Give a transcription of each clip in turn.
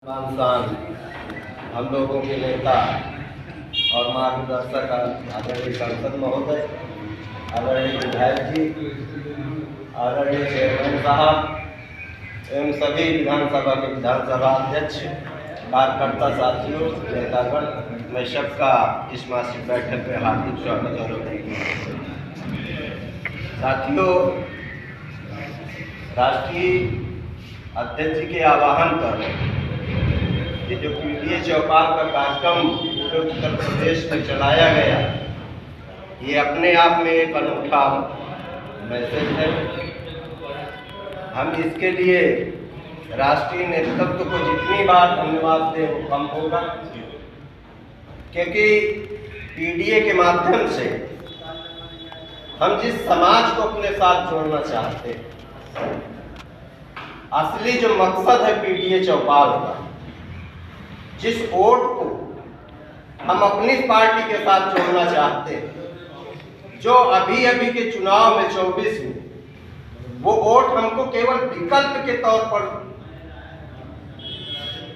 इंसान, हम लोगों के नेता और मार्गदर्शक आदरणीय सांसद महोदय, आदरणीय विधायक जी, आदरणीय चेयरमैन साहब एवं सभी विधानसभा के विधानसभा अध्यक्ष, कार्यकर्ता साथियों, नेतागण, मैं सबका इस मासिक बैठक में हार्दिक स्वागत और साथियों, राष्ट्रीय अध्यक्ष जी के आह्वान पर ये जो पीडीए चौपाल का कार्यक्रम पूरे उत्तर प्रदेश में चलाया गया, ये अपने आप में एक अनूठा मैसेज है। हम इसके लिए राष्ट्रीय नेतृत्व को जितनी बार धन्यवाद दें वो कम होगा, क्योंकि पीडीए के माध्यम से हम जिस समाज को अपने साथ जोड़ना चाहते हैं, असली जो मकसद है पीडीए चौपाल का, जिस वोट को हम अपनी पार्टी के साथ जोड़ना चाहते हैं, जो अभी के चुनाव में 24 में वो वोट हमको केवल विकल्प के तौर पर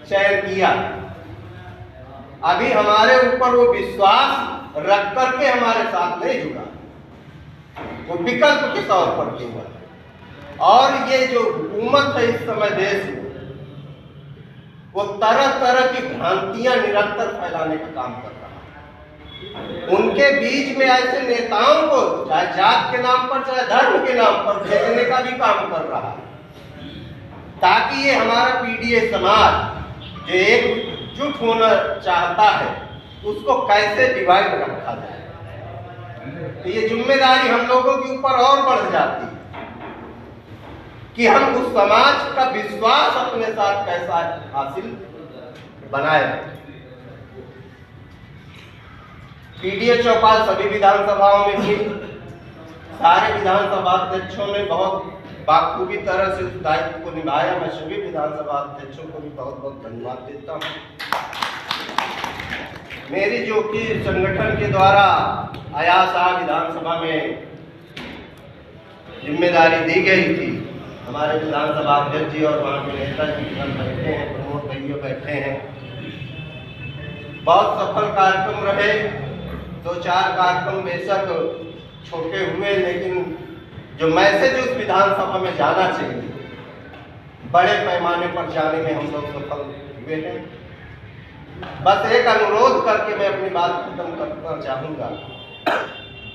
चयन किया, अभी हमारे ऊपर वो विश्वास रख करके हमारे साथ नहीं जुड़ा, वो विकल्प के तौर पर केवल। और ये जो हुकूमत है इस समय देश में, वो तरह तरह की भ्रांतियां निरंतर फैलाने का काम कर रहा है। उनके बीच में ऐसे नेताओं को चाहे जात के नाम पर चाहे धर्म के नाम पर भेजने का भी काम कर रहा है, ताकि ये हमारा पीडीए समाज जो एकजुट होना चाहता है उसको कैसे डिवाइड रखा जाए। तो ये जिम्मेदारी हम लोगों के ऊपर और बढ़ जाती है कि हम उस समाज का विश्वास अपने साथ कैसा हासिल बनाए। पीडीए चौपाल सभी विधानसभाओं में भी सारे विधानसभा अध्यक्षों ने बहुत बाखूबी तरह से उस दायित्व को निभाया। मैं सभी विधानसभा अध्यक्षों को भी बहुत बहुत धन्यवाद देता हूँ। मेरी जो कि संगठन के द्वारा आयासा विधानसभा में जिम्मेदारी दी गई थी, हमारे विधानसभा अध्यक्ष जी और वहाँ के नेता जी बैठे हैं, प्रमोद भैया बैठे हैं, बहुत सफल कार्यक्रम रहे। 2-4 कार्यक्रम बेशक छोटे हुए, लेकिन जो मैसेज उस विधानसभा में जाना चाहिए, बड़े पैमाने पर जाने में हम लोग सफल हुए हैं। बस एक अनुरोध करके मैं अपनी बात खत्म करना चाहूँगा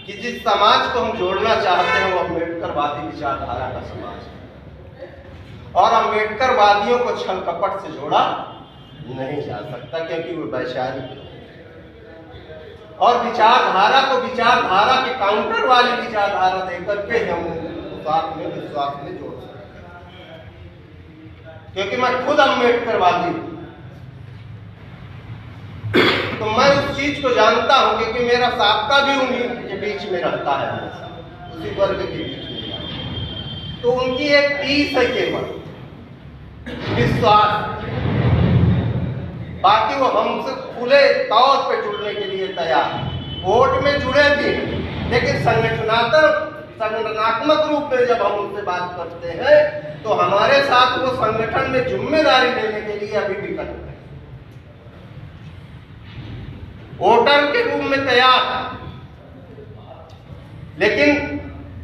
कि जिस समाज को हम जोड़ना चाहते हैं वो अम्बेडकरवादी विचारधारा का समाज है, और अम्बेडकरवादियों को छल कपट से जोड़ा नहीं जा सकता, क्योंकि वो वैचारिक है। और विचारधारा को विचारधारा के काउंटर वाली विचारधारा देकर के हम साथ में विश्वास में जोड़ सकते हैं, क्योंकि मैं खुद अम्बेडकरवादी हूँ, तो मैं उस चीज को जानता हूं, क्योंकि मेरा साबका भी उन्हीं के बीच में रहता है, हमेशा उसी वर्ग के बीच में। तो उनकी एक टीस है केवल विश्वास, बाकी वो हमसे खुले तौर पे जुड़ने के लिए तैयार, वोट में जुड़े भी, लेकिन संगठनात्मक रूप में जब हम उनसे बात करते हैं तो हमारे साथ वो संगठन में जिम्मेदारी लेने के लिए अभी विकल्प है, वोटर के रूप में तैयार है। लेकिन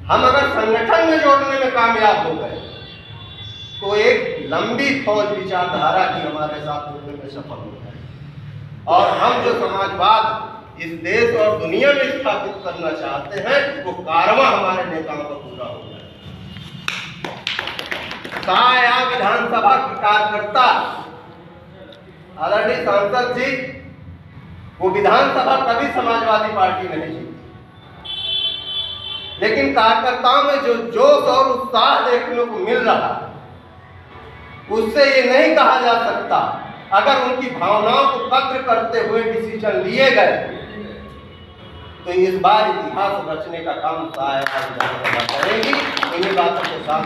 हम अगर संगठन में जोड़ने में कामयाब हो गए तो एक लंबी फौज विचारधारा की हमारे साथ जुड़ने में सफल हो गए, और हम जो समाजवाद इस देश और दुनिया में स्थापित करना चाहते हैं वो कारवां हमारे नेताओं का पूरा हो गया। साया विधानसभा की कार्यकर्ता आदरणीय सांसद जी, वो विधानसभा कभी समाजवादी पार्टी नहीं जीती, लेकिन कार्यकर्ताओं में जो जोश और उत्साह देखने को मिल रहा है, उससे ये नहीं कहा जा सकता अगर उनकी भावनाओं को कद्र करते हुए डिसीजन लिए गए तो इस बार इतिहास रचने का काम साया विधानसभा करेगी। इन्हीं बातों के साथ